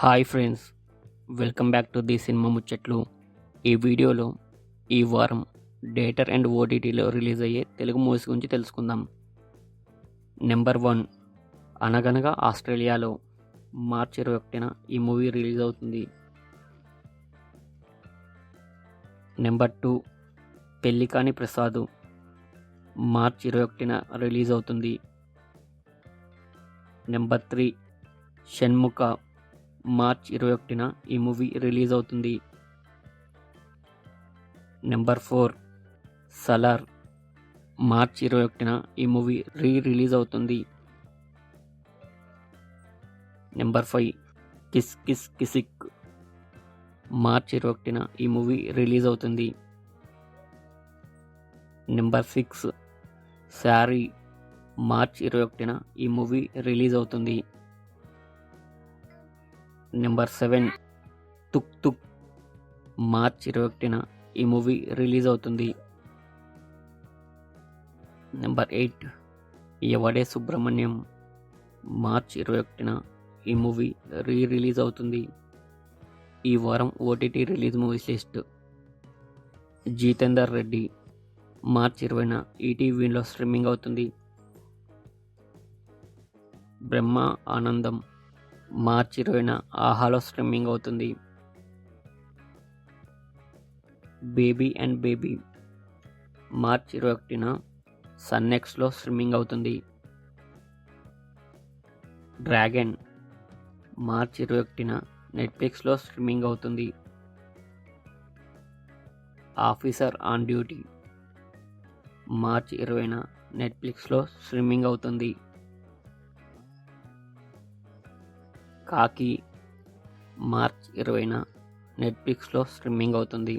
Hi friends, welcome back to the cinema ముచ్చట్లు. ఈ వీడియోలో ఈ వారం థియేటర్ అండ్ ఓటీటీలో రిలీజ్ అయ్యే తెలుగు మూవీస్ గురించి తెలుసుకుందాం. నెంబర్ 1, అనగనగా ఆస్ట్రేలియాలో మార్చి 21న ఈ మూవీ రిలీజ్ అవుతుంది. నెంబర్ 2, పెళ్లికాని ప్రసాదు మార్చి 21న రిలీజ్ అవుతుంది. నెంబర్ 3, షణ్ముఖ మార్చ్ 21న ఈ మూవీ రిలీజ్ అవుతుంది. నెంబర్ 4, సలార్ మార్చ్ 21న ఈ మూవీ రిలీజ్ అవుతుంది. Number 5, kiss kiss Kissik March 21న ఈ మూవీ రిలీజ్ అవుతుంది. నెంబర్ 6, శారీ మార్చ్ 21న ఈ మూవీ రిలీజ్ అవుతుంది. నెంబర్ 7, తుక్ తుక్ మార్చ్ 21న ఈ మూవీ రిలీజ్ అవుతుంది. నెంబర్ 8, ఎవడే సుబ్రహ్మణ్యం మార్చ్ 21న ఈ మూవీ రిలీజ్ అవుతుంది. ఈ వారం OTT release movies list. Jitender Reddy March 20న ఈటీవీలో స్ట్రీమింగ్ అవుతుంది. బ్రహ్మ ఆనందం మార్చ్ 20న ఆహాలో స్ట్రీమింగ్ అవుతుంది. బేబీ అండ్ బేబీ మార్చ్ 21న సన్నెక్స్లో స్ట్రీమింగ్ అవుతుంది. డ్రాగన్ మార్చ్ 21న నెట్ఫ్లిక్స్లో స్ట్రీమింగ్ అవుతుంది. ఆఫీసర్ ఆన్ డ్యూటీ మార్చ్ 20న నెట్ఫ్లిక్స్లో స్ట్రీమింగ్ అవుతుంది. కాకి మార్చ్ 20న నెట్ఫ్లిక్స్లో స్ట్రీమింగ్ అవుతుంది.